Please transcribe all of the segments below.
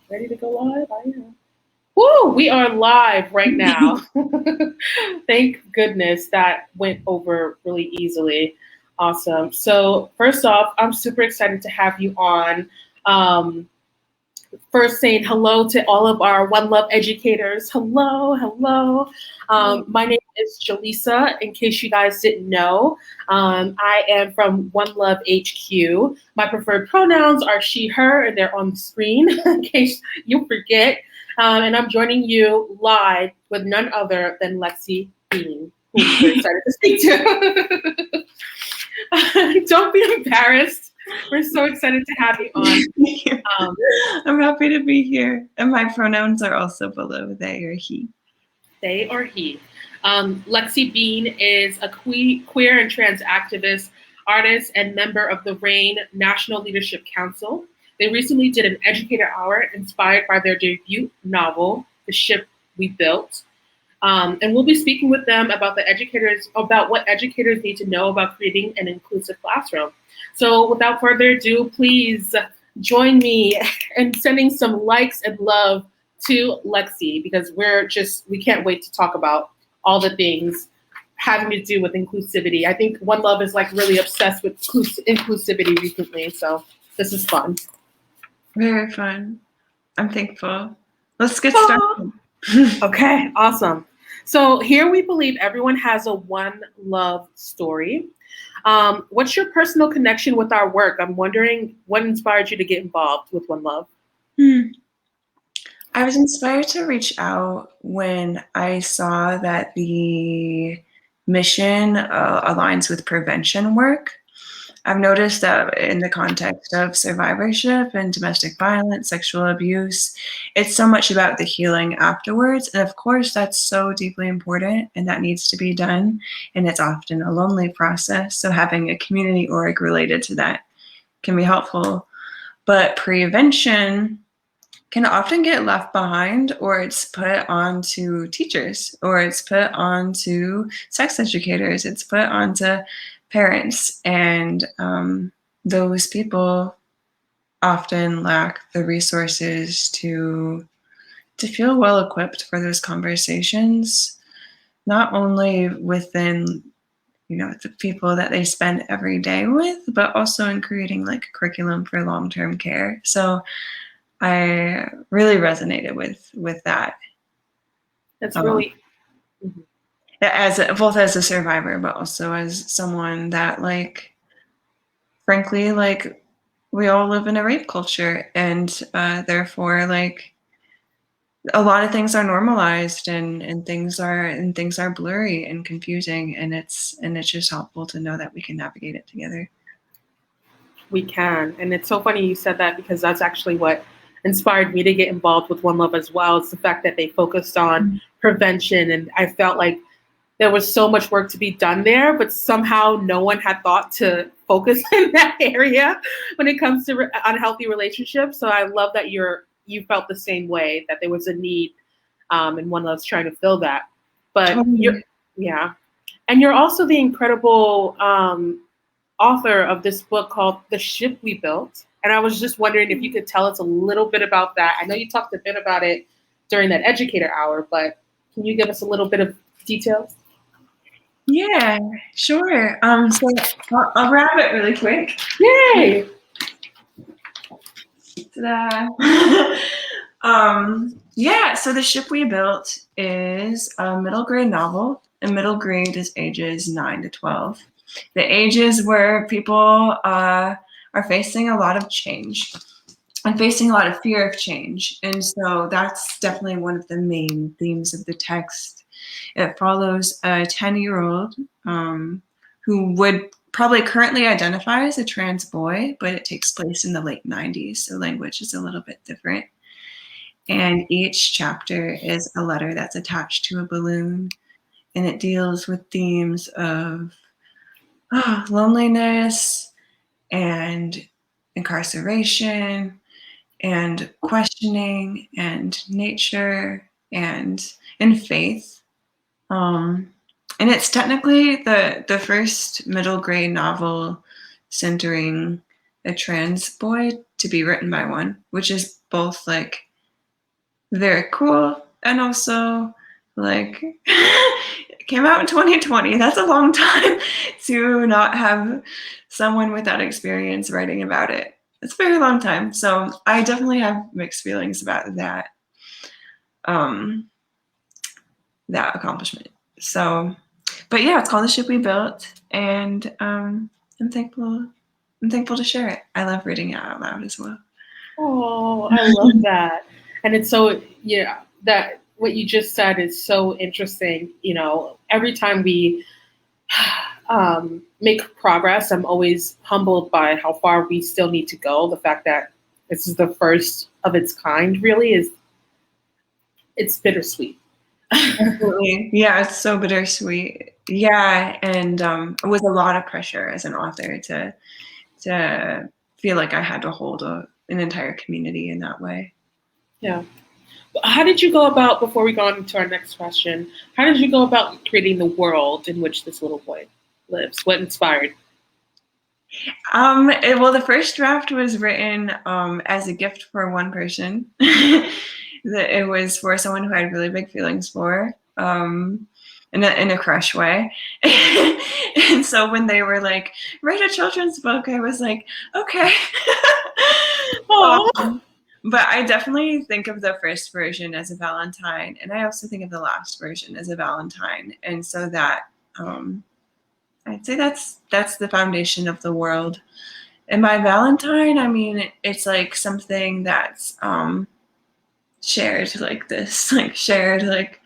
Ready to go live? I am. Woo! We are live right now. Thank goodness that went over really easily. Awesome. So, first off, I'm super excited to have you on. Um, First, saying hello to all of our One Love educators. Hello, hello. My name is Jaleesa, in case you guys didn't know. I am from One Love HQ. My preferred pronouns are she, her, and they're on the screen in case you forget. And I'm joining you live with none other than Lexie Bean, who I'm very excited to speak to. Don't be embarrassed. We're so excited to have you on. I'm happy to be here. And my pronouns are also below they or he. They or he. Lexie Bean is a queer and trans activist, artist, and member of the RAIN National Leadership Council. They recently did an educator hour inspired by their debut novel, The Ship We Built. And we'll be speaking with them about what educators need to know about creating an inclusive classroom. So without further ado, please join me in sending some likes and love to Lexie, because we can't wait to talk about all the things having to do with inclusivity. I think One Love is like really obsessed with inclusivity recently, so this is fun. Very fun. I'm thankful. Let's get started. Okay, awesome. So here we believe everyone has a One Love story. What's your personal connection with our work? I'm wondering what inspired you to get involved with One Love? I was inspired to reach out when I saw that the mission aligns with prevention work. I've noticed that in the context of survivorship and domestic violence, sexual abuse, it's so much about the healing afterwards. And of course, that's so deeply important and that needs to be done. And it's often a lonely process. So having a community org related to that can be helpful. But prevention can often get left behind, or it's put onto teachers, or it's put onto sex educators, it's put onto parents, and those people often lack the resources to feel well equipped for those conversations, not only within the people that they spend every day with, but also in creating like a curriculum for long-term care. So I really resonated with that. That's really both as a survivor, but also as someone that, like, frankly, like, we all live in a rape culture, and therefore, like, a lot of things are normalized, and things are blurry and confusing, and it's just helpful to know that we can navigate it together. We can. And it's so funny you said that, because that's actually what inspired me to get involved with One Love as well. It's the fact that they focused on prevention. And I felt like there was so much work to be done there, but somehow no one had thought to focus in that area when it comes to unhealthy relationships. So I love that you felt the same way, that there was a need, and One Love's trying to fill that. But and you're also the incredible author of this book called The Ship We Built. And I was just wondering if you could tell us a little bit about that. I know you talked a bit about it during that educator hour, but can you give us a little bit of details? Yeah, sure. So I'll wrap it really quick. Yay! So The Ship We Built is a middle grade novel, and middle grade is ages 9 to 12. The ages where people are facing a lot of change and facing a lot of fear of change. And so that's definitely one of the main themes of the text. It follows a 10-year-old who would probably currently identify as a trans boy, but it takes place in the late 90s, so language is a little bit different. And each chapter is a letter that's attached to a balloon, and it deals with themes of loneliness and incarceration and questioning and nature and faith. And it's technically the first middle grade novel centering a trans boy to be written by one, which is both like very cool. And also, like, it came out in 2020. That's a long time to not have someone with that experience writing about it. It's a very long time. So I definitely have mixed feelings about that, that accomplishment. So, but yeah, it's called The Ship We Built, and I'm thankful. I'm thankful to share it. I love reading it out loud as well. Oh, I love that. And it's so, yeah, that what you just said is so interesting. Every time we make progress, I'm always humbled by how far we still need to go. The fact that this is the first of its kind really it's bittersweet. Absolutely. Yeah, it's so bittersweet. Yeah, and it was a lot of pressure as an author to feel like I had to hold an entire community in that way. Yeah. How did you go about, before we go on to our next question, how did you go about creating the world in which this little boy lives? What inspired? Well, the first draft was written as a gift for one person. It was for someone who I had really big feelings for, in a crush way. And so when they were like, write a children's book, I was like, okay. Oh, But I definitely think of the first version as a Valentine, and I also think of the last version as a Valentine. And so that I'd say that's the foundation of the world. And by Valentine, I mean it's like something that's shared like this, like shared like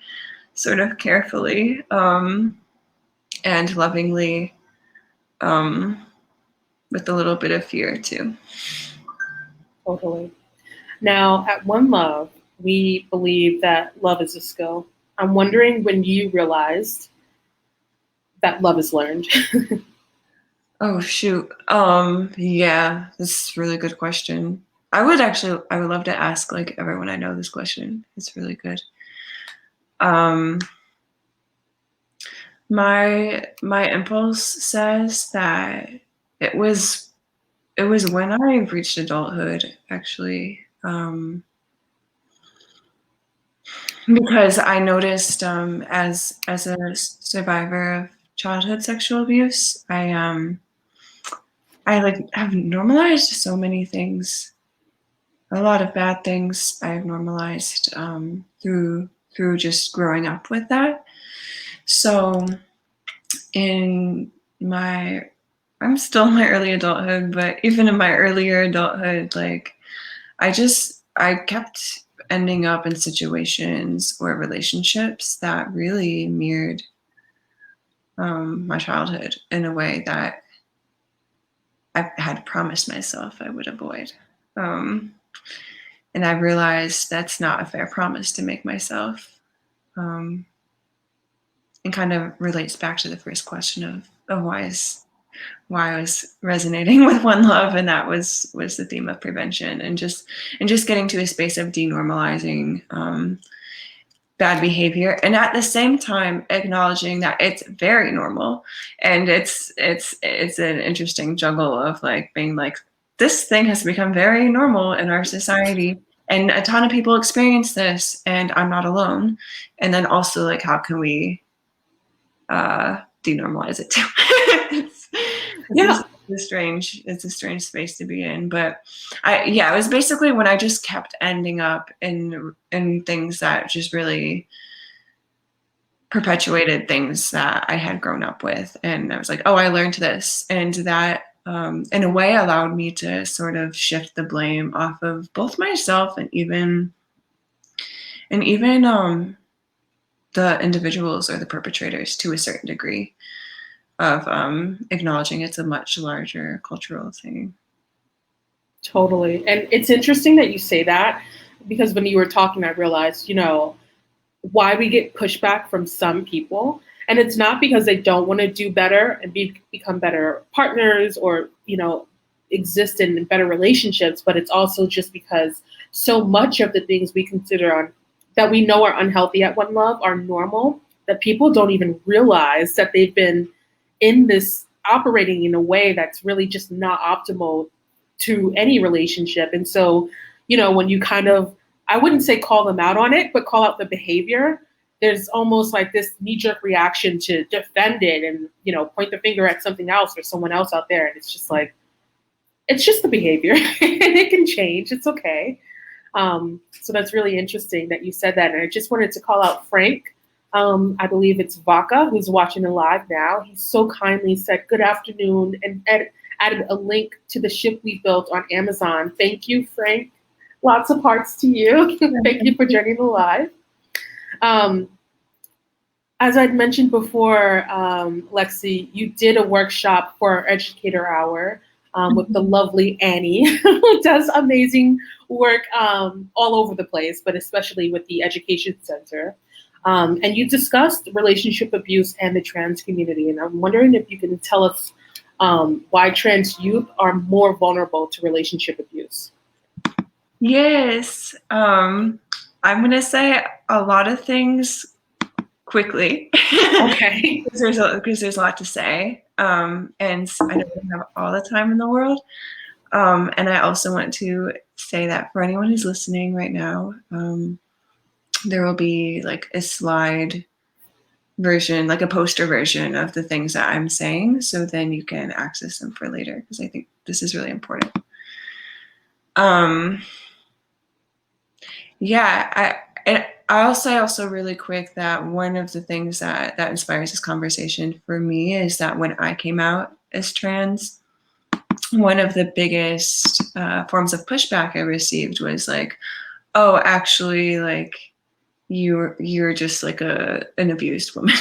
sort of carefully and lovingly, with a little bit of fear too. totally. Now, at One Love, we believe that love is a skill. I'm wondering when you realized that love is learned. Oh shoot. Yeah, this is a really good question. I would love to ask like everyone I know this question. It's really good. Um, my impulse says that it was it was when I reached adulthood, actually, because I noticed, as a survivor of childhood sexual abuse, I like have normalized so many things, a lot of bad things I've normalized, through just growing up with that. So in my I'm still in my early adulthood, but even in my earlier adulthood, like I kept ending up in situations or relationships that really mirrored my childhood in a way that I had promised myself I would avoid. Um, and I realized that's not a fair promise to make myself. Um, and kind of relates back to the first question of why I was resonating with One Love, and that was the theme of prevention and just getting to a space of denormalizing bad behavior, and at the same time acknowledging that it's very normal, and it's an interesting juggle of like being like, this thing has become very normal in our society, and a ton of people experience this, and I'm not alone. And then also like, how can we denormalize it too? Yeah. It's a strange space to be in. But it was basically when I just kept ending up in things that just really perpetuated things that I had grown up with. And I was like, oh, I learned this. And that in a way allowed me to sort of shift the blame off of both myself and even the individuals or the perpetrators to a certain degree, of acknowledging it's a much larger cultural thing. Totally. And it's interesting that you say that, because when you were talking, I realized, why we get pushback from some people. And it's not because they don't want to do better and become better partners or, exist in better relationships, but it's also just because so much of the things we consider that we know are unhealthy at One Love are normal, that people don't even realize that they've been in this operating in a way that's really just not optimal to any relationship. And so, when you kind of I wouldn't say call them out on it, but call out the behavior, there's almost like this knee-jerk reaction to defend it and, you know, point the finger at something else or someone else out there. And it's just like, it's just the behavior. It can change. It's okay. So that's really interesting that you said that. And I just wanted to call out Frank. I believe it's Vaca who's watching it live now. He so kindly said, good afternoon, and added a link to the ship we built on Amazon. Thank you, Frank. Lots of hearts to you. Thank you for joining the live. As I'd mentioned before, Lexie, you did a workshop for our Educator Hour with the lovely Annie, who does amazing work all over the place, but especially with the Education Center. And you discussed relationship abuse and the trans community. And I'm wondering if you can tell us why trans youth are more vulnerable to relationship abuse. Yes. I'm going to say a lot of things quickly. Okay. Because there's a lot to say. And I don't have all the time in the world. And I also want to say that for anyone who's listening right now, there will be like a slide version, like a poster version of the things that I'm saying. So then you can access them for later, because I think this is really important. Yeah, I'll say also really quick that one of the things that inspires this conversation for me is that when I came out as trans, one of the biggest forms of pushback I received was like, oh, actually, like, you're just like an abused woman,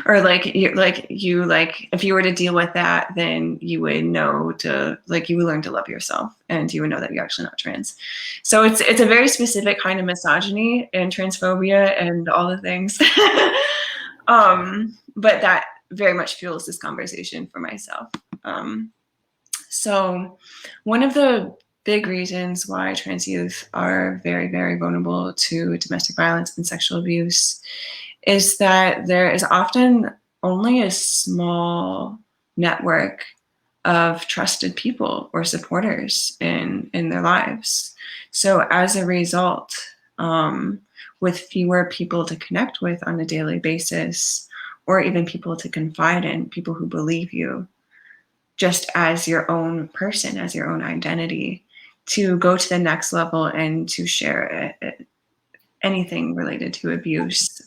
or like if you were to deal with that, then you would know to, like, you would learn to love yourself, and you would know that you're actually not trans. So it's a very specific kind of misogyny and transphobia and all the things. But that very much fuels this conversation for myself. So one of the big reasons why trans youth are very, very vulnerable to domestic violence and sexual abuse is that there is often only a small network of trusted people or supporters in their lives. So as a result, with fewer people to connect with on a daily basis, or even people to confide in, people who believe you just as your own person, as your own identity, to go to the next level and to share anything related to abuse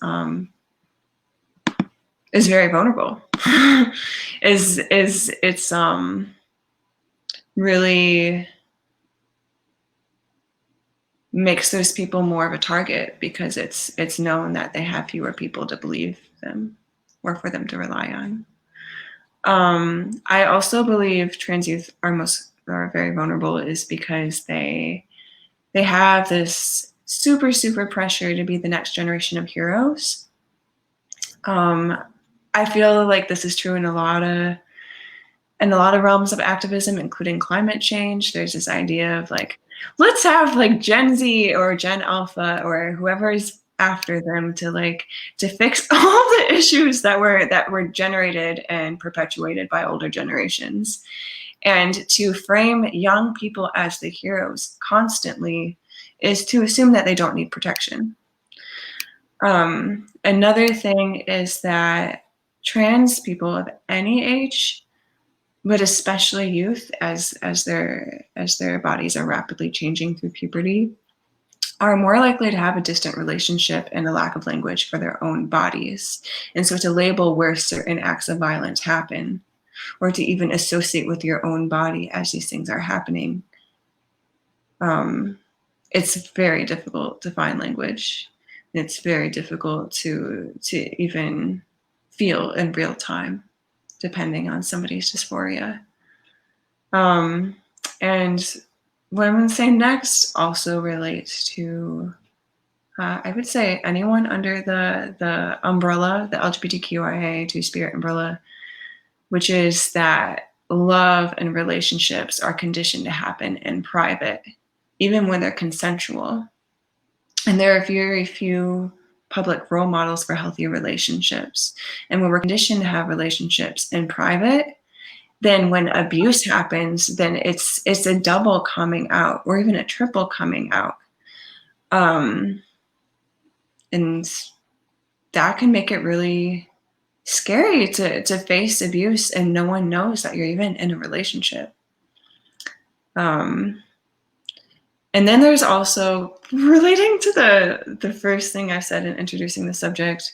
is very vulnerable. It's really makes those people more of a target, because it's known that they have fewer people to believe them or for them to rely on. I also believe trans youth are very vulnerable is because they have this super, super pressure to be the next generation of heroes. I feel like this is true in a lot of realms of activism, including climate change. There's this idea of like, let's have like Gen Z or Gen Alpha or whoever is after them to fix all the issues that were generated and perpetuated by older generations, and to frame young people as the heroes constantly is to assume that they don't need protection. Another thing is that trans people of any age, but especially youth, as their bodies are rapidly changing through puberty, are more likely to have a distant relationship and a lack of language for their own bodies. And so to label where certain acts of violence happen, or to even associate with your own body as these things are happening, it's very difficult to find language. And it's very difficult to even feel in real time, depending on somebody's dysphoria. And what I'm going to say next also relates to, I would say, anyone under the umbrella, the LGBTQIA Two-Spirit umbrella, which is that love and relationships are conditioned to happen in private, even when they're consensual. And there are very few public role models for healthy relationships. And when we're conditioned to have relationships in private, then when abuse happens, then it's a double coming out, or even a triple coming out. And that can make it really scary to face abuse and no one knows that you're even in a relationship. And then there's also, relating to the first thing I said in introducing the subject,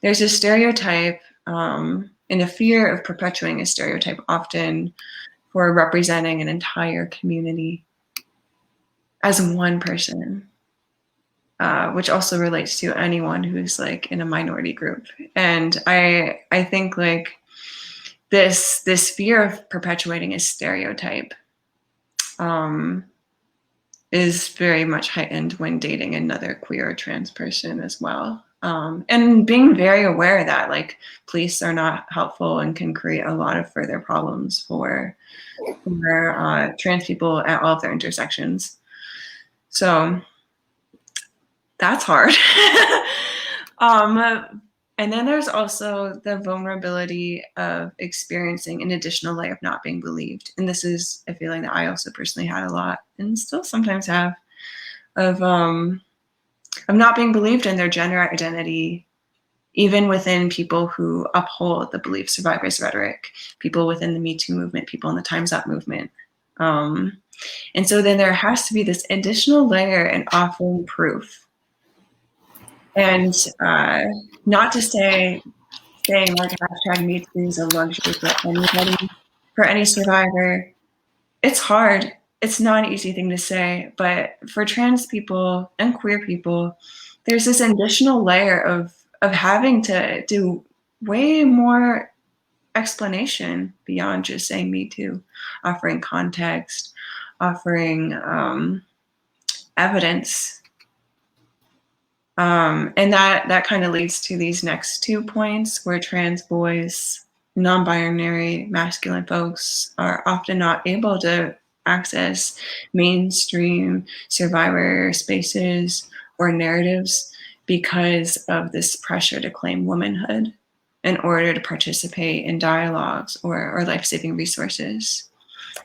there's a stereotype and a fear of perpetuating a stereotype often for representing an entire community as one person, which also relates to anyone who's like in a minority group. And I think like this fear of perpetuating a stereotype is very much heightened when dating another queer or trans person as well. And being very aware that like police are not helpful and can create a lot of further problems for trans people at all of their intersections. So that's hard. And then there's also the vulnerability of experiencing an additional layer of not being believed. And this is a feeling that I also personally had a lot and still sometimes have of not being believed in their gender identity, even within people who uphold the belief survivors rhetoric, people within the Me Too movement, people in the Time's Up movement. And so then there has to be this additional layer in offering proof. And not to saying like hashtag Me Too is a luxury for anybody, for any survivor. It's hard. It's not an easy thing to say, but for trans people and queer people, there's this additional layer of having to do way more explanation beyond just saying Me Too, offering context, offering evidence. And that kind of leads to these next 2 points where trans boys, non-binary masculine folks are often not able to access mainstream survivor spaces or narratives because of this pressure to claim womanhood in order to participate in dialogues or life-saving resources.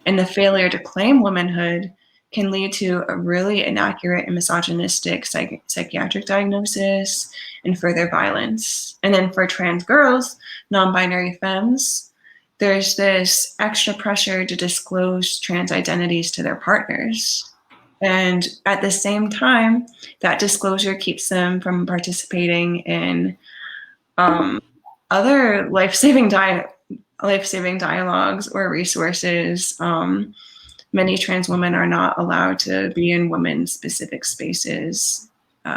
And the failure to claim womanhood can lead to a really inaccurate and misogynistic psychiatric diagnosis and further violence. And then for trans girls, non-binary femmes, there's this extra pressure to disclose trans identities to their partners. And at the same time, that disclosure keeps them from participating in other life-saving dialogues or resources. Many trans women are not allowed to be in women-specific spaces,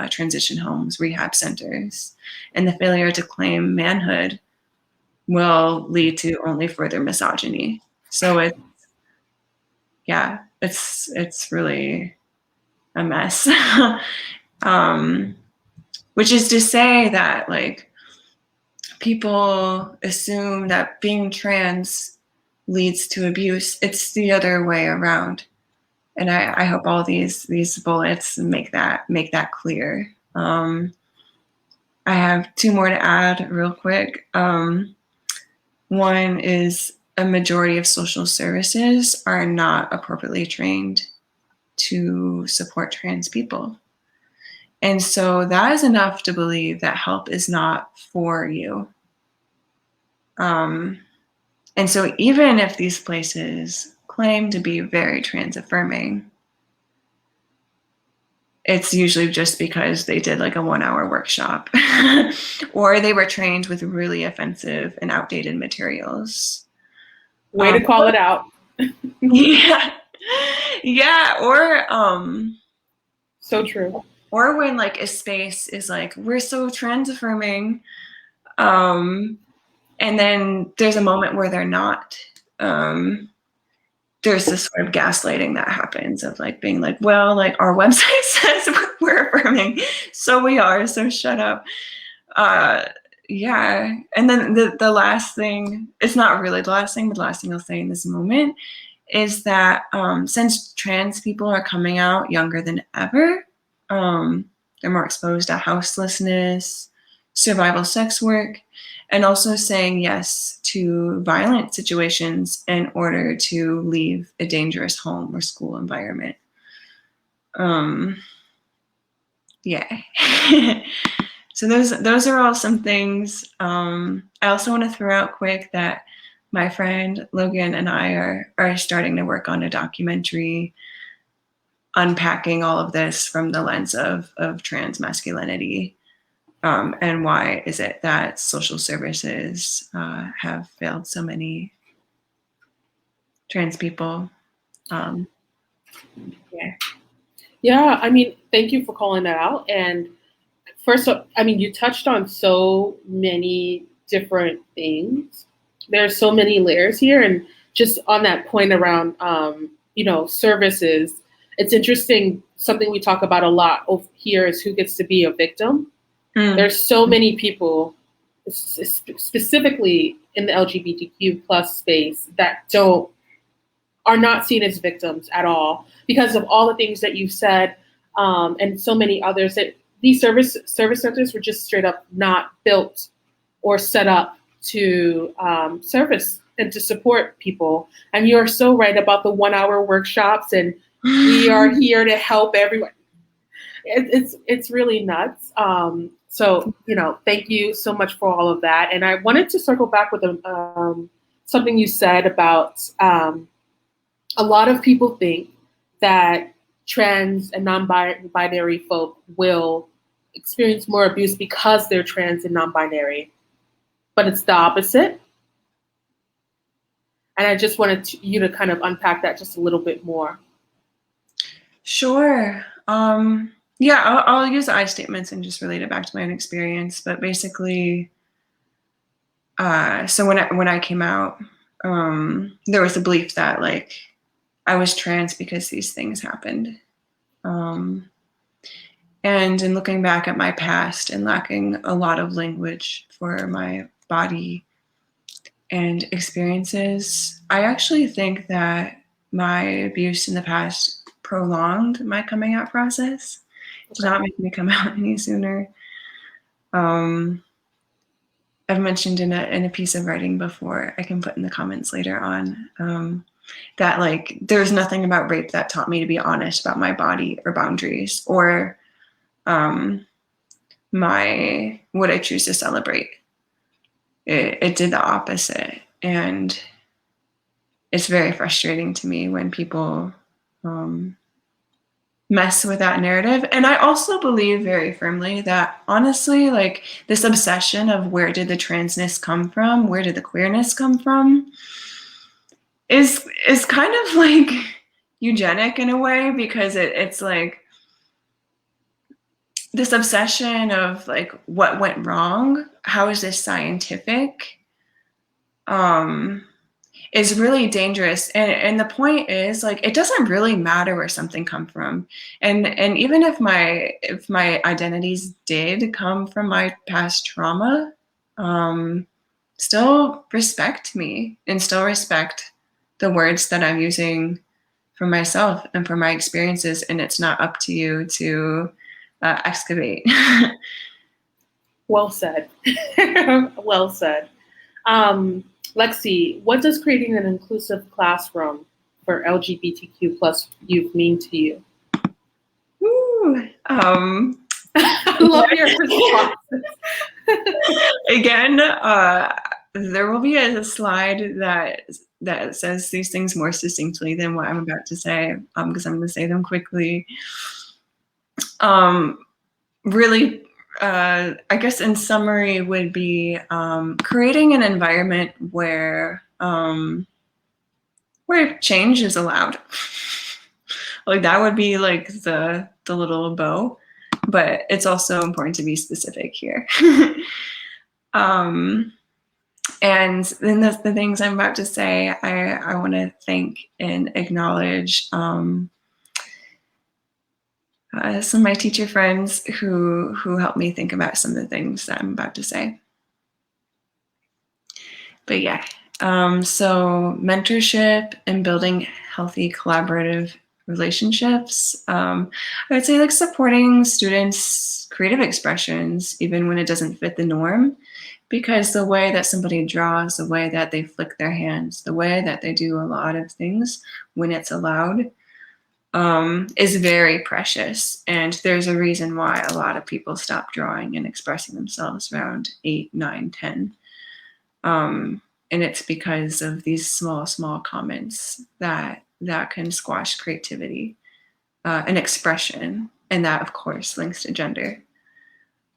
transition homes, rehab centers, and the failure to claim manhood will lead to only further misogyny. So it's really a mess. Which is to say that like people assume that being trans leads to abuse. It's the other way around. And I hope all these bullets make that clear. I have 2 more to add real quick. One is a majority of social services are not appropriately trained to support trans people. And so that is enough to believe that help is not for you. And so even if these places claim to be very trans affirming, it's usually just because they did like a 1-hour workshop or they were trained with really offensive and outdated materials. Way to call it out. Yeah. Or so true. Or when like a space is like, we're so trans affirming, and then there's a moment where they're not. There's this sort of gaslighting that happens of like being like, well, like our website says we're affirming, so we are, so shut up. Yeah. And then the last thing, it's not really the last thing, but the last thing I'll say in this moment is that since trans people are coming out younger than ever, they're more exposed to houselessness, survival sex work, and also saying yes to violent situations in order to leave a dangerous home or school environment. yeah. So those are all some things. I also want to throw out quick that my friend Logan and I are starting to work on a documentary unpacking all of this from the lens of trans masculinity. And why is it that social services have failed so many trans people? Yeah. Yeah, I mean, thank you for calling that out. And first up, I mean, you touched on so many different things. There's so many layers here, and just on that point around, services, it's interesting. Something we talk about a lot here is who gets to be a victim. There's so many people, specifically in the LGBTQ plus space, that are not seen as victims at all because of all the things that you said, and so many others. That these service centers were just straight up not built or set up to service and to support people. And you're so right about the 1 hour workshops, and we are here to help everyone. It's really nuts. So thank you so much for all of that. And I wanted to circle back with something you said about a lot of people think that trans and non-binary folk will experience more abuse because they're trans and non-binary, but it's the opposite. And I just wanted you to kind of unpack that just a little bit more. Sure. Yeah, I'll use I statements and just relate it back to my own experience. But basically, so when I came out, there was a belief that like I was trans because these things happened. And in looking back at my past and lacking a lot of language for my body and experiences, I actually think that my abuse in the past prolonged my coming out process. Did not make me come out any sooner. I've mentioned in a piece of writing before, I can put in the comments later on, that like there's nothing about rape that taught me to be honest about my body or boundaries or what I choose to celebrate. It did the opposite, and it's very frustrating to me when people mess with that narrative. And I also believe very firmly that honestly, like this obsession of where did the transness come from, where did the queerness come from, is kind of like eugenic in a way, because it's like this obsession of like what went wrong, how is this scientific, is really dangerous. And the point is like it doesn't really matter where something come from. And even if my identities did come from my past trauma, still respect me and still respect the words that I'm using for myself and for my experiences. And it's not up to you to excavate. Well said. Well said. Lexie, what does creating an inclusive classroom for LGBTQ plus youth mean to you? Ooh, I love your response. Again, there will be a slide that says these things more succinctly than what I'm about to say, because I'm going to say them quickly. Really, I guess in summary would be creating an environment where change is allowed. Like that would be like the little bow, but it's also important to be specific here. And then the things I'm about to say, I want to thank and acknowledge some of my teacher friends who helped me think about some of the things that I'm about to say. But yeah, so mentorship and building healthy collaborative relationships. I would say like supporting students' creative expressions, even when it doesn't fit the norm, because the way that somebody draws, the way that they flick their hands, the way that they do a lot of things when it's allowed, is very precious. And there's a reason why a lot of people stop drawing and expressing themselves around 8, 9, 10. And it's because of these small comments that can squash creativity and expression. And that, of course, links to gender.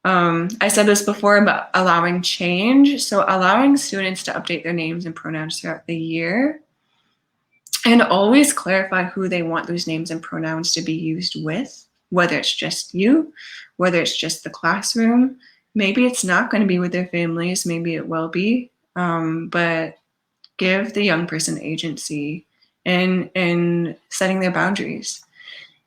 I said this before about allowing change. So allowing students to update their names and pronouns throughout the year, and always clarify who they want those names and pronouns to be used with, whether it's just you, whether it's just the classroom. Maybe it's not going to be with their families, maybe it will be, but give the young person agency in setting their boundaries.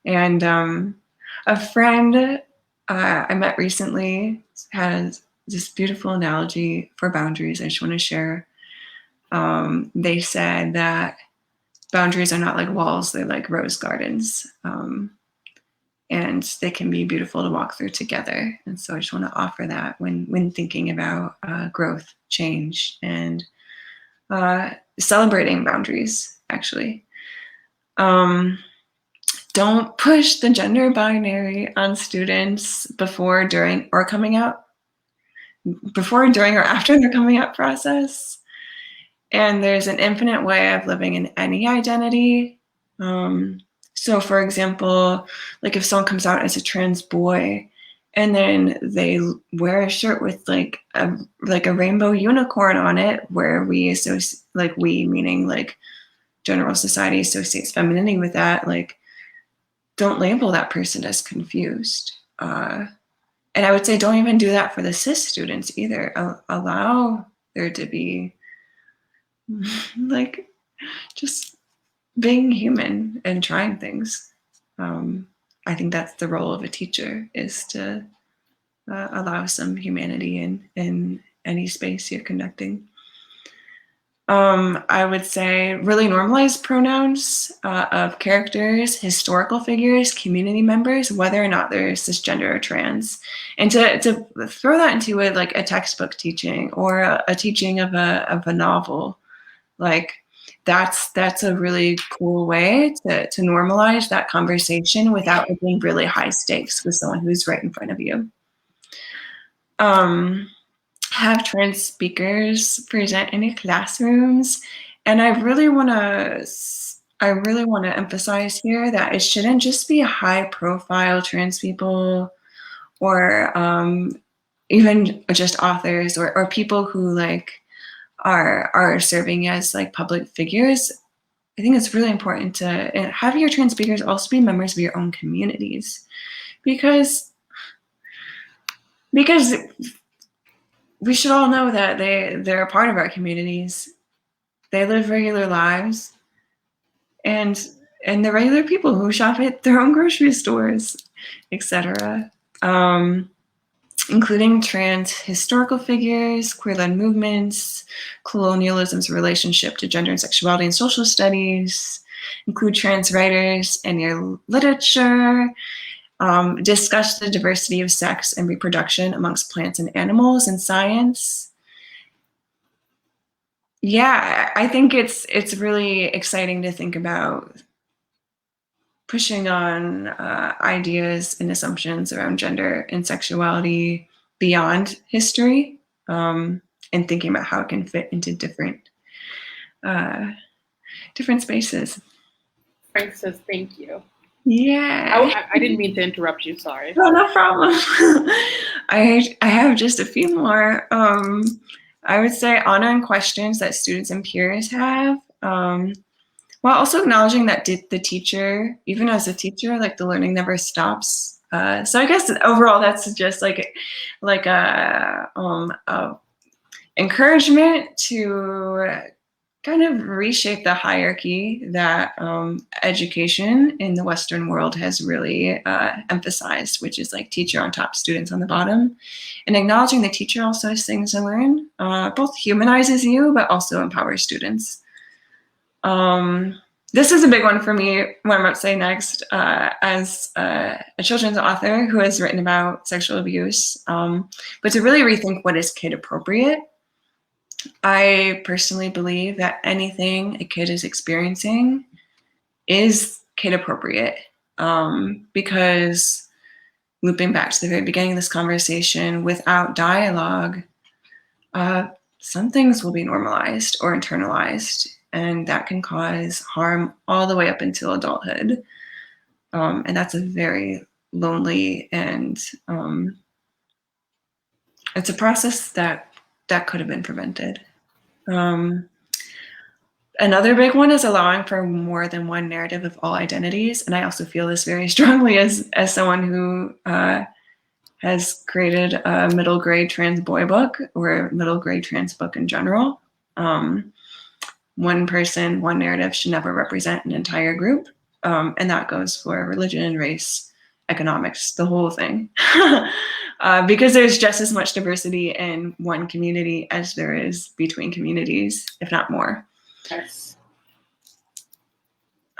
And a friend I met recently has this beautiful analogy for boundaries I just want to share. They said that boundaries are not like walls, they're like rose gardens. And they can be beautiful to walk through together. And so I just want to offer that when thinking about growth, change, and celebrating boundaries, actually. Don't push the gender binary on students before, during, or coming out, before, during, or after their coming out process. And there's an infinite way of living in any identity. So for example, like if someone comes out as a trans boy and then they wear a shirt with like a rainbow unicorn on it, where we associate, like we meaning like general society associates femininity with that, like don't label that person as confused. And I would say don't even do that for the cis students either. Allow there to be like just being human and trying things. I think that's the role of a teacher, is to allow some humanity in any space you're conducting. I would say really normalize pronouns of characters, historical figures, community members, whether or not they're cisgender or trans, and to throw that into a textbook teaching or a teaching of a novel. Like that's a really cool way to normalize that conversation without it being really high stakes with someone who's right in front of you. Have trans speakers present in your classrooms, and I really want to emphasize here that it shouldn't just be high profile trans people or even just authors or people who like are serving as like public figures. I think it's really important to have your trans speakers also be members of your own communities, because we should all know that they're a part of our communities. They live regular lives, and they're regular people who shop at their own grocery stores, etc. Including trans historical figures, queer-led movements, colonialism's relationship to gender and sexuality in social studies, include trans writers in your literature, discuss the diversity of sex and reproduction amongst plants and animals in science. Yeah, I think it's really exciting to think about pushing on ideas and assumptions around gender and sexuality beyond history, and thinking about how it can fit into different spaces. Frank says thank you. Yeah. I didn't mean to interrupt you, sorry. No problem. I have just a few more. I would say honoring questions that students and peers have, while also acknowledging that the teacher, even as a teacher, like the learning never stops. So I guess overall that's just like a encouragement to kind of reshape the hierarchy that education in the Western world has really emphasized, which is like teacher on top, students on the bottom, and acknowledging the teacher also has things to learn, both humanizes you, but also empowers students. This is a big one for me, what I'm about to say next, as a children's author who has written about sexual abuse, but to really rethink what is kid appropriate. I personally believe that anything a kid is experiencing is kid appropriate, because looping back to the very beginning of this conversation, without dialogue, some things will be normalized or internalized, and that can cause harm all the way up until adulthood. And that's a very lonely, and it's a process that could have been prevented. Another big one is allowing for more than one narrative of all identities. And I also feel this very strongly as someone who has created a middle grade trans boy book, or a middle grade trans book in general. One person, one narrative should never represent an entire group. And that goes for religion, race, economics, the whole thing. Because there's just as much diversity in one community as there is between communities, if not more. Yes.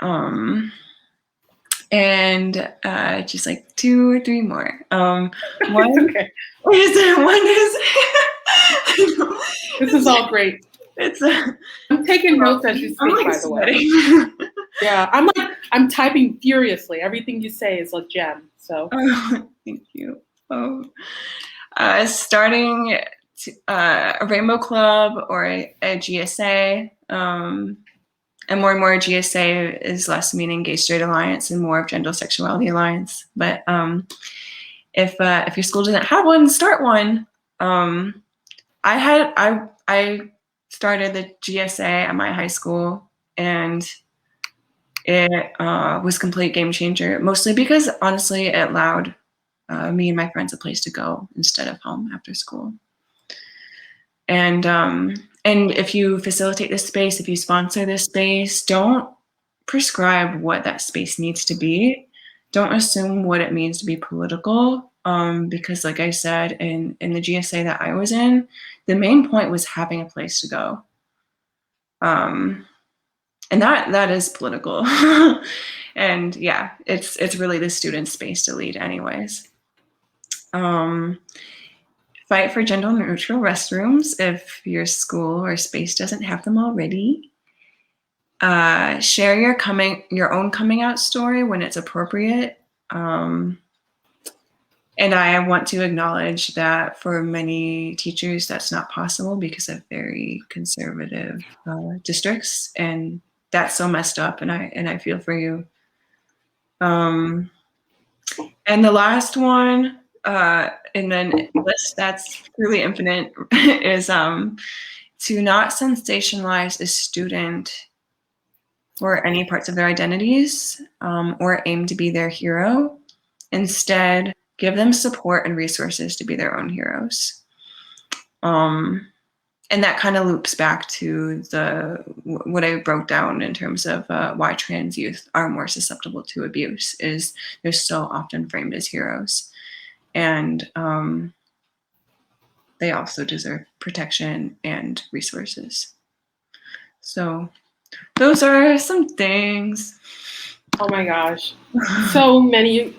And just like 2 or 3 more. One Okay. one is This is all great. I'm taking notes as you speak, like by the way. Yeah, I'm typing furiously. Everything you say is a gem. So thank you. Starting a rainbow club or a GSA, and more GSA is less meaning gay straight alliance and more of gender sexuality alliance. But if your school doesn't have one, start one. I started the GSA at my high school, and it was a complete game changer, mostly because honestly it allowed me and my friends a place to go instead of home after school. And if you facilitate this space, if you sponsor this space, don't prescribe what that space needs to be. Don't assume what it means to be political, because like I said, in the GSA that I was in, the main point was having a place to go. And that is political. And yeah, it's really the student's space to lead anyways. Fight for gender neutral restrooms if your school or space doesn't have them already. Share your own coming out story when it's appropriate. And I want to acknowledge that for many teachers, that's not possible because of very conservative districts, and that's so messed up. And I feel for you. And the last one, and then list that's really infinite, is to not sensationalize a student for any parts of their identities, or aim to be their hero. Instead, give them support and resources to be their own heroes. And that kind of loops back to what I broke down in terms of why trans youth are more susceptible to abuse, is they're so often framed as heroes. And they also deserve protection and resources. So those are some things. oh my gosh, so many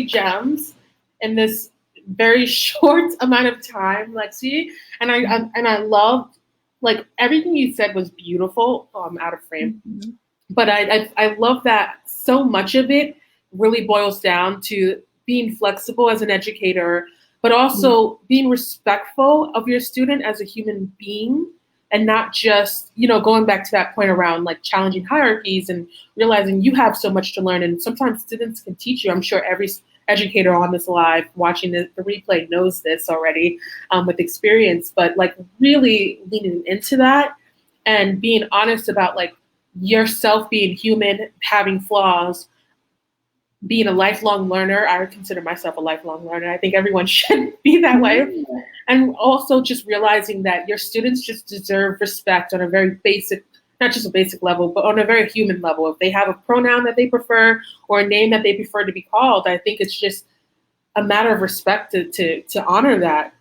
gems in this very short amount of time, Lexie. And I loved, like, everything you said was beautiful. I'm out of frame. Mm-hmm. But I love that so much of it really boils down to being flexible as an educator, but also being respectful of your student as a human being, and not just, going back to that point around like challenging hierarchies and realizing you have so much to learn. And sometimes students can teach you. I'm sure every educator on this live watching the replay knows this already with experience, but like really leaning into that and being honest about like yourself being human, having flaws, being a lifelong learner. I consider myself a lifelong learner. I think everyone should be that way. And also just realizing that your students just deserve respect on a very basic, not just a basic level, but on a very human level. If they have a pronoun that they prefer or a name that they prefer to be called, I think it's just a matter of respect to honor that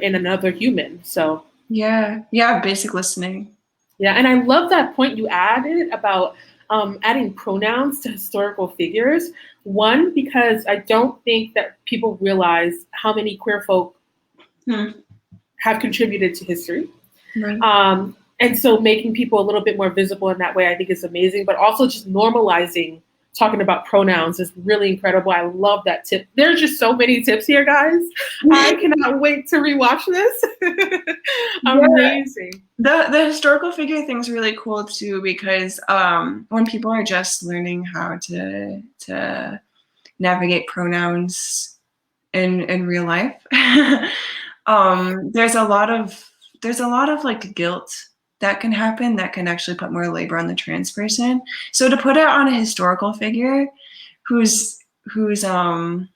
in another human. So yeah, basic listening. Yeah, and I love that point you added about adding pronouns to historical figures. One, because I don't think that people realize how many queer folk have contributed to history. Right. And so making people a little bit more visible in that way, I think is amazing, but also just normalizing talking about pronouns is really incredible. I love that tip. There's just so many tips here, guys. I cannot wait to rewatch this. Amazing. The historical figure thing's really cool too, because when people are just learning how to navigate pronouns in real life, there's a lot of like guilt that can happen that can actually put more labor on the trans person. So to put it on a historical figure who's where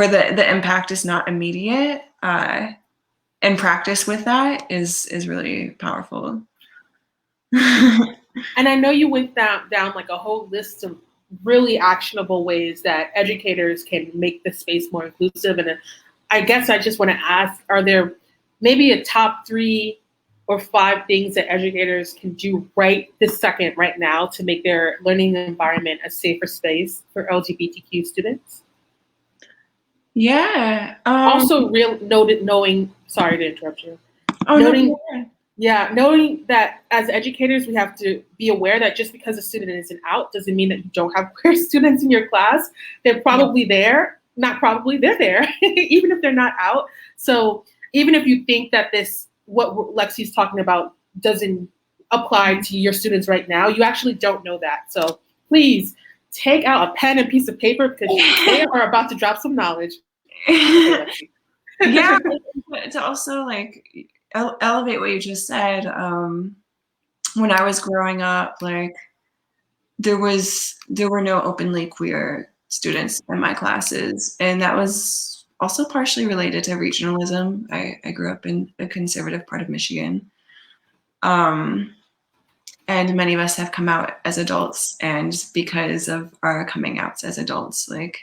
the impact is not immediate, and practice with that is really powerful. And I know you went down like a whole list of really actionable ways that educators can make the space more inclusive. And I guess I just want to ask, are there maybe a top 3 or 5 things that educators can do right this second, right now, to make their learning environment a safer space for LGBTQ students? Yeah. Also, knowing. Sorry to interrupt you. Oh, noting, no. Yeah, knowing that as educators, we have to be aware that just because a student isn't out doesn't mean that you don't have queer students in your class. They're probably there. Not probably, they're there, even if they're not out. So even if you think that what Lexie's talking about doesn't apply to your students right now, you actually don't know that. So please take out a pen and piece of paper, because they are about to drop some knowledge. Okay, yeah, to also like elevate what you just said. When I was growing up, like there were no openly queer students in my classes, and that was also partially related to regionalism. I grew up in a conservative part of Michigan, and many of us have come out as adults, and because of our coming outs as adults, like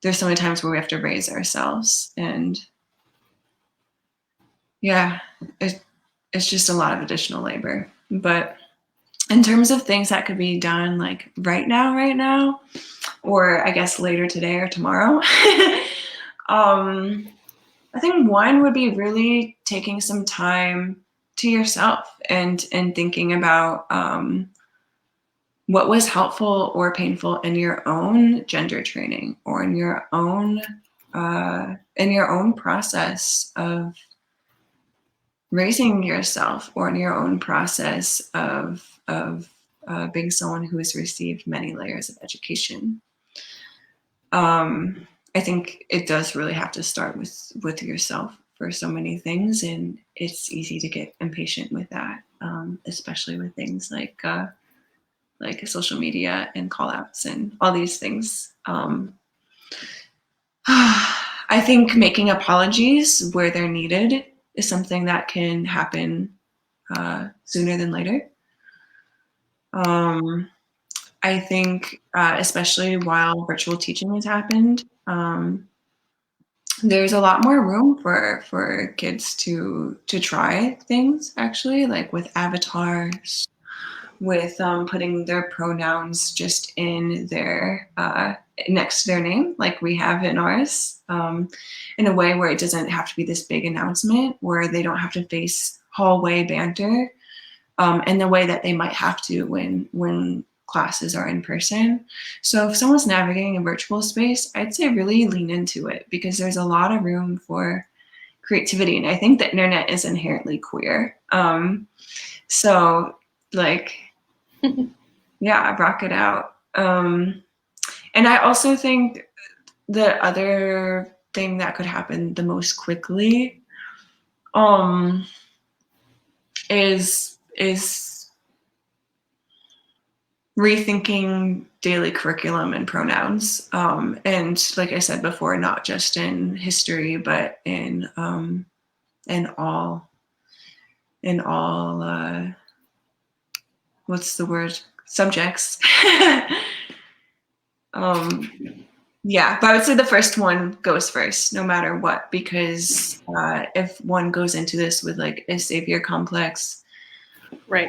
there's so many times where we have to raise ourselves, and yeah, it's just a lot of additional labor. But in terms of things that could be done like right now, or I guess later today or tomorrow, I think one would be really taking some time to yourself and thinking about what was helpful or painful in your own gender training, or in your own process of raising yourself, or in your own process of being someone who has received many layers of education. I think it does really have to start with yourself for so many things, and it's easy to get impatient with that, especially with things like social media and call outs and all these things. I think making apologies where they're needed is something that can happen sooner than later. I think, especially while virtual teaching has happened, there's a lot more room for kids to try things, actually, like with avatars, with putting their pronouns just in their next to their name, like we have in ours, in a way where it doesn't have to be this big announcement, where they don't have to face hallway banter in the way that they might have to when classes are in person. So if someone's navigating a virtual space, I'd say really lean into it, because there's a lot of room for creativity, and I think the internet is inherently queer. So like, yeah, rock it out. And I also think the other thing that could happen the most quickly is rethinking daily curriculum and pronouns. And like I said before, not just in history, but in all what's the word? Subjects. Yeah, but I would say the first one goes first, no matter what, because if one goes into this with like a savior complex, right,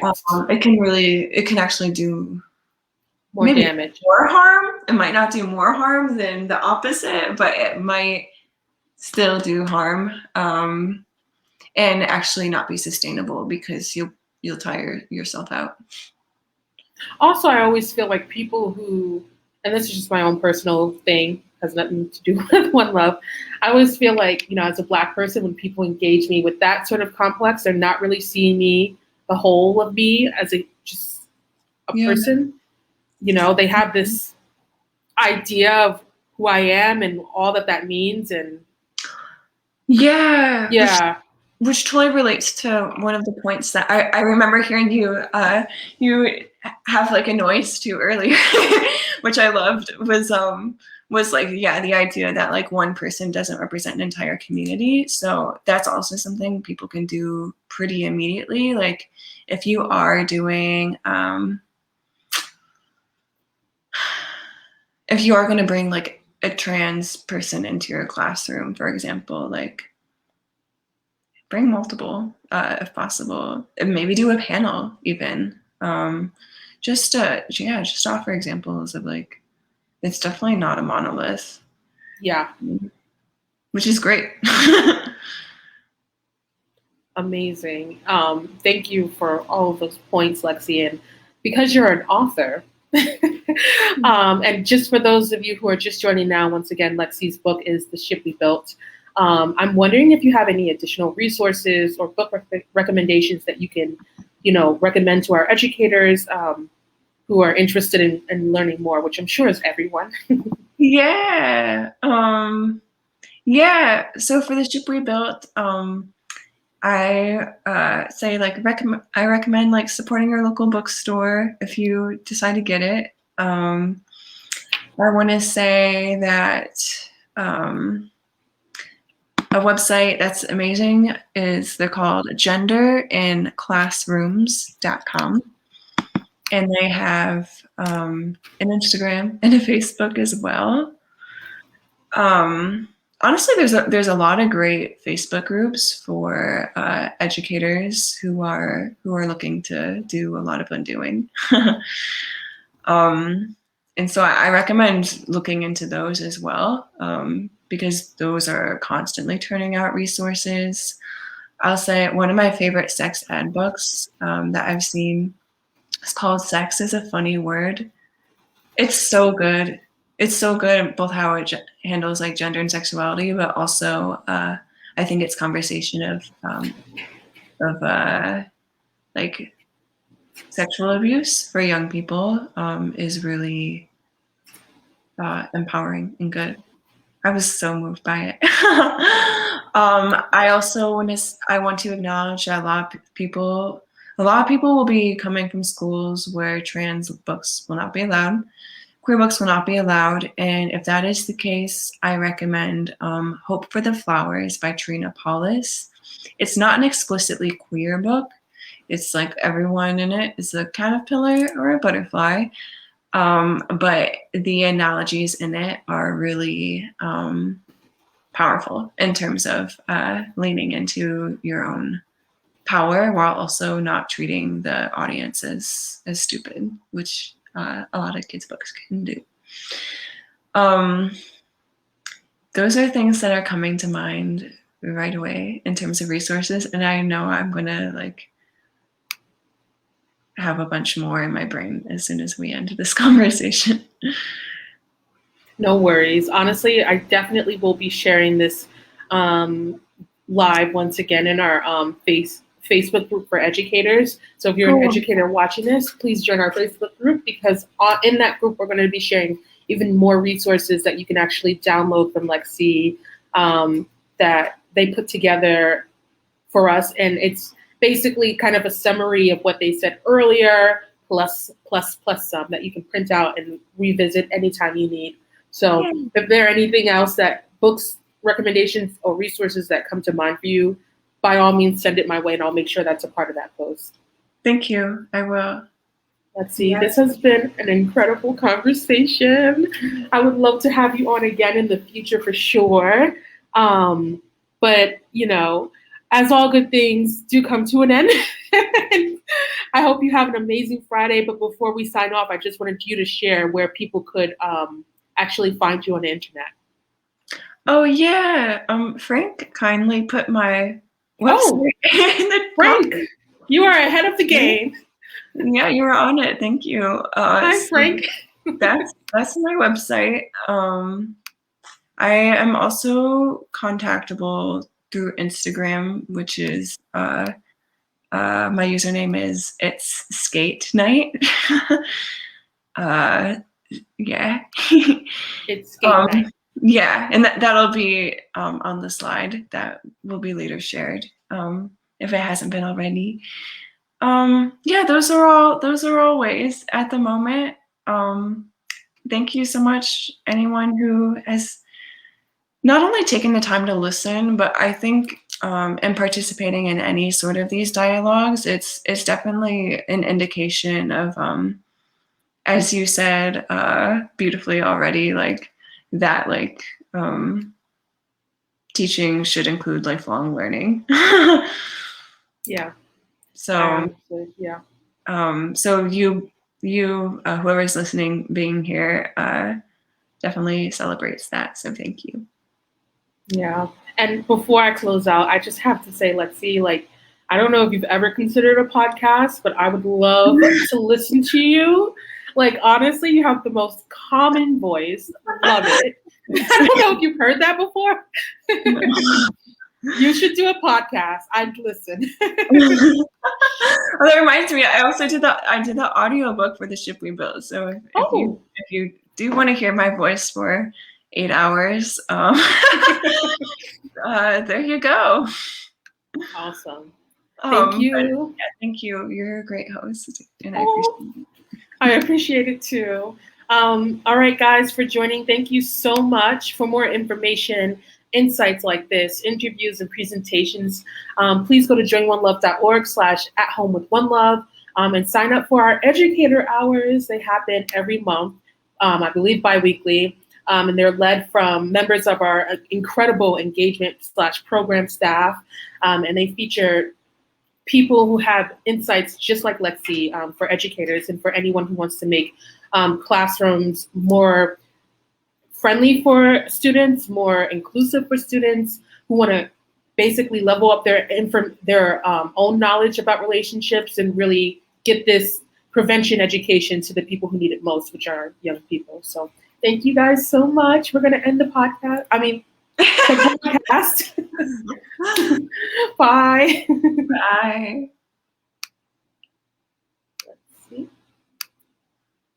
it can actually do more damage, more harm. It might not do more harm than the opposite, but it might still do harm. and actually not be sustainable because you'll tire yourself out. Also, I always feel like people who, and this is just my own personal thing, has nothing to do with One Love. I always feel like, as a Black person, when people engage me with that sort of complex, they're not really seeing me, the whole of me, as just a Yeah. person. They have this idea of who I am and all that means, and yeah. Which totally relates to one of the points that I remember hearing you have like a noise too earlier, which I loved, was like, the idea that like one person doesn't represent an entire community. So that's also something people can do pretty immediately. Like if you are doing, if you are going to bring like a trans person into your classroom, for example, like bring multiple if possible, and maybe do a panel even. Just offer examples of like, it's definitely not a monolith. Yeah. Which is great. Amazing. Thank you for all of those points, Lexie. And because you're an author, and just for those of you who are just joining now, once again, Lexie's book is The Ship We Built. I'm wondering if you have any additional resources or book recommendations that you can, recommend to our educators who are interested in learning more, which I'm sure is everyone. Yeah. So for The Ship We Built, I say like I recommend like supporting your local bookstore if you decide to get it. I want to say that a website that's amazing they're called genderinclassrooms.com, and they have an Instagram and a Facebook as well. Honestly, there's a lot of great Facebook groups for educators who are looking to do a lot of undoing. And so I recommend looking into those as well, because those are constantly turning out resources. I'll say one of my favorite sex ed books that I've seen is called Sex is a Funny Word. It's so good. It's so good both how it handles like gender and sexuality, but also I think its conversation of like sexual abuse for young people is really empowering and good. I was so moved by it. I also want to acknowledge that a lot of people will be coming from schools where trans books will not be allowed. Queer books will not be allowed, and if that is the case, I recommend Hope for the Flowers by Trina Paulus. It's not an explicitly queer book. It's like everyone in it is a caterpillar or a butterfly, but the analogies in it are really powerful in terms of leaning into your own power while also not treating the audience as stupid, which a lot of kids' books can do. Those are things that are coming to mind right away in terms of resources, and I know I'm gonna like have a bunch more in my brain as soon as we end this conversation. No worries. Honestly, I definitely will be sharing this live once again in our Facebook group for educators. So if you're an educator watching this, please join our Facebook group, because in that group, we're going to be sharing even more resources that you can actually download from Lexie that they put together for us. And it's basically kind of a summary of what they said earlier, plus some that you can print out and revisit anytime you need. So if there are anything else books, recommendations, or resources that come to mind for you, by all means, send it my way and I'll make sure that's a part of that post. Thank you. I will. Let's see. This has been an incredible conversation. I would love to have you on again in the future for sure. But, as all good things do come to an end. I hope you have an amazing Friday. But before we sign off, I just wanted you to share where people could actually find you on the internet. Oh yeah. Frank kindly put my website in the Frank, you are ahead of the game. Yeah, you were on it. Thank you. Hi, So Frank. that's my website. I am also contactable through Instagram, which is my username is it's skate night. Yeah. It's skate night. Yeah, and that'll be on the slide that will be later shared if it hasn't been already. Yeah, those are all ways at the moment. Thank you so much, anyone who has not only taken the time to listen, but I think in participating in any sort of these dialogues, it's definitely an indication of, as you said beautifully already, like that, like teaching should include lifelong learning. Yeah. So yeah. So you whoever's listening, being here, definitely celebrates that. So thank you. Yeah. And before I close out, I just have to say, Lexie, like, I don't know if you've ever considered a podcast, but I would love to listen to you. Like, honestly, you have the most common voice. Love it. I don't know if you've heard that before. You should do a podcast. I'd listen. Well, that reminds me, I also did the audiobook for the ship we built. So if you do want to hear my voice for 8 hours, there you go. Awesome. Thank you. Yeah, thank you. You're a great host, and I appreciate it too. All right, guys, for joining. Thank you so much. For more information, insights like this, interviews and presentations, please go to joinonelove.org/@home-with-one-love and sign up for our educator hours. They happen every month, I believe bi-weekly, and they're led from members of our incredible engagement/program staff, and they feature people who have insights just like Lexie for educators and for anyone who wants to make classrooms more friendly for students, more inclusive for students, who want to basically level up their own knowledge about relationships and really get this prevention education to the people who need it most, which are young people. So thank you guys so much. We're going to end the podcast. The podcast. Bye. Bye.